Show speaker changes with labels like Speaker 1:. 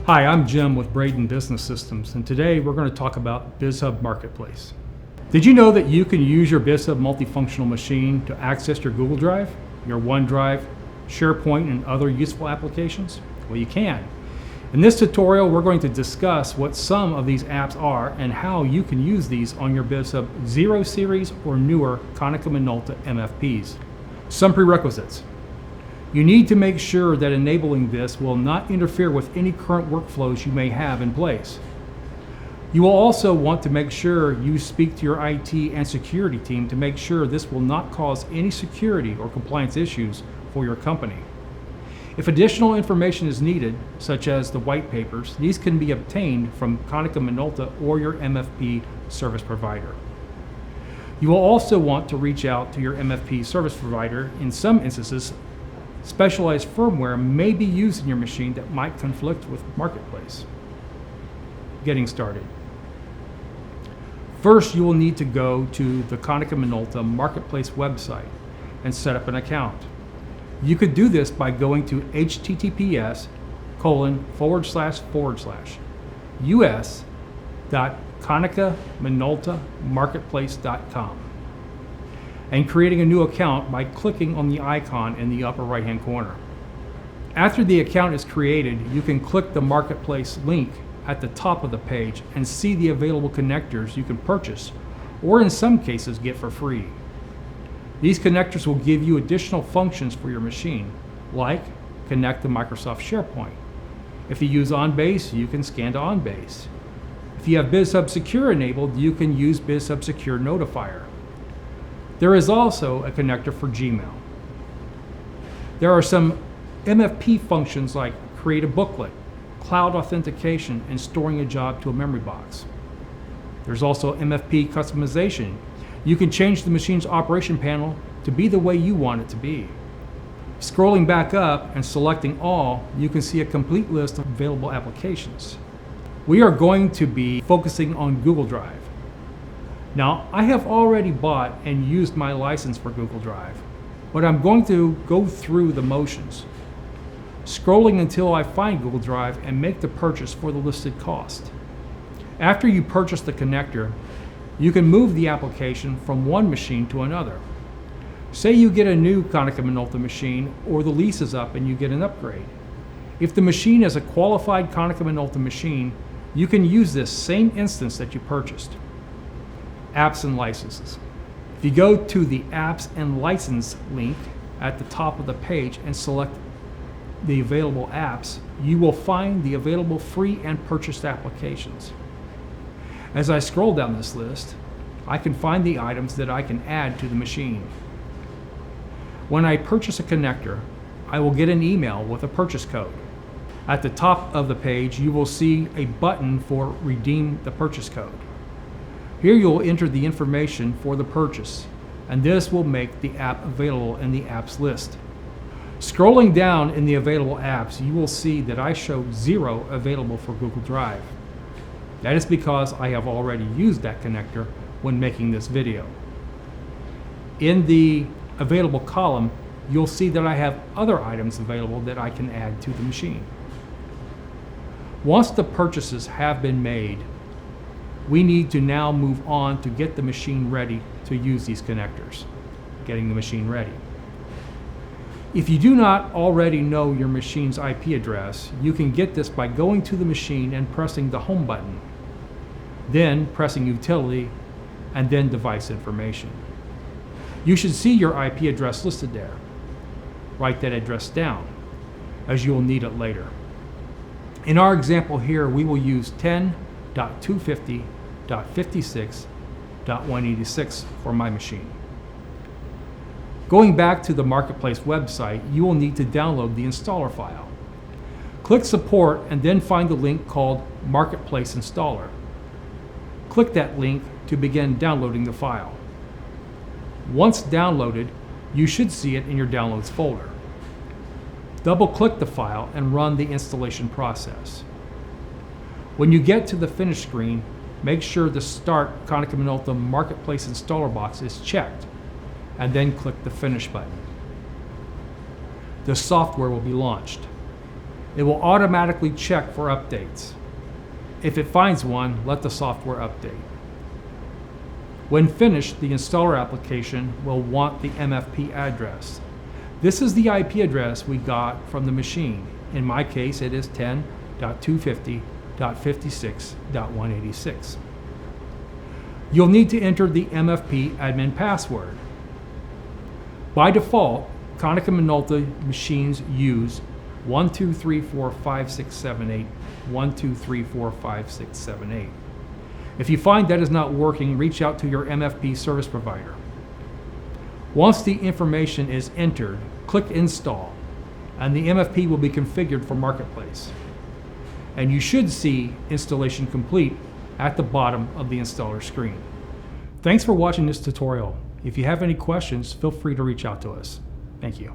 Speaker 1: Hi, I'm Jim with Braden Business Systems, and today we're going to talk about bizhub Marketplace. Did you know that you can use your bizhub multifunctional machine to access your Google Drive, your OneDrive, SharePoint, and other useful applications? Well, you can. In this tutorial, we're going to discuss what some of these apps are and how you can use these on your bizhub 0 series or newer Konica Minolta MFPs. Some prerequisites. You need to make sure that enabling this will not interfere with any current workflows you may have in place. You will also want to make sure you speak to your IT and security team to make sure this will not cause any security or compliance issues for your company. If additional information is needed, such as the white papers, these can be obtained from Konica Minolta or your MFP service provider. You will also want to reach out to your MFP service provider. In some instances, specialized firmware may be used in your machine that might conflict with Marketplace. Getting started. First, you will need to go to the Konica Minolta Marketplace website and set up an account. You could do this by going to https://us.konicaminoltamarketplace.com and creating a new account by clicking on the icon in the upper right hand corner. After the account is created, you can click the Marketplace link at the top of the page and see the available connectors you can purchase, or in some cases get for free. These connectors will give you additional functions for your machine, like connect to Microsoft SharePoint. If you use OnBase, you can scan to OnBase. If you have bizhub Secure enabled, you can use bizhub Secure Notifier. There is also a connector for Gmail. There are some MFP functions like create a booklet, cloud authentication, and storing a job to a memory box. There's also MFP customization. You can change the machine's operation panel to be the way you want it to be. Scrolling back up and selecting all, you can see a complete list of available applications. We are going to be focusing on Google Drive. Now, I have already bought and used my license for Google Drive, but I'm going to go through the motions, scrolling until I find Google Drive and make the purchase for the listed cost. After you purchase the connector, you can move the application from one machine to another. Say you get a new Konica Minolta machine, or the lease is up and you get an upgrade. If the machine is a qualified Konica Minolta machine, you can use this same instance that you purchased. Apps and licenses. If you go to the Apps and License link at the top of the page and select the available apps, you will find the available free and purchased applications. As I scroll down this list, I can find the items that I can add to the machine. When I purchase a connector, I will get an email with a purchase code. At the top of the page, you will see a button for Redeem the Purchase Code. Here you'll enter the information for the purchase, and this will make the app available in the apps list. Scrolling down in the available apps, you will see that I show 0 available for Google Drive. That is because I have already used that connector when making this video. In the available column, you'll see that I have other items available that I can add to the machine. Once the purchases have been made, we need to now move on to get the machine ready to use these connectors. Getting the machine ready. If you do not already know your machine's IP address, you can get this by going to the machine and pressing the Home button, then pressing Utility, and then Device Information. You should see your IP address listed there. Write that address down, as you will need it later. In our example here, we will use 10.250.56.186 for my machine. Going back to the Marketplace website, you will need to download the installer file. Click Support and then find the link called Marketplace Installer. Click that link to begin downloading the file. Once downloaded, you should see it in your Downloads folder. Double-click the file and run the installation process. When you get to the Finish screen, make sure the Start Konica Minolta Marketplace Installer box is checked, and then click the Finish button. The software will be launched. It will automatically check for updates. If it finds one, let the software update. When finished, the installer application will want the MFP address. This is the IP address we got from the machine. In my case, it is 10.250.56.186. You'll need to enter the MFP admin password. By default, Konica Minolta machines use 12345678, 12345678. If you find that is not working, reach out to your MFP service provider. Once the information is entered, click Install, and the MFP will be configured for Marketplace. And you should see Installation Complete at the bottom of the installer screen. Thanks for watching this tutorial. If you have any questions, feel free to reach out to us. Thank you.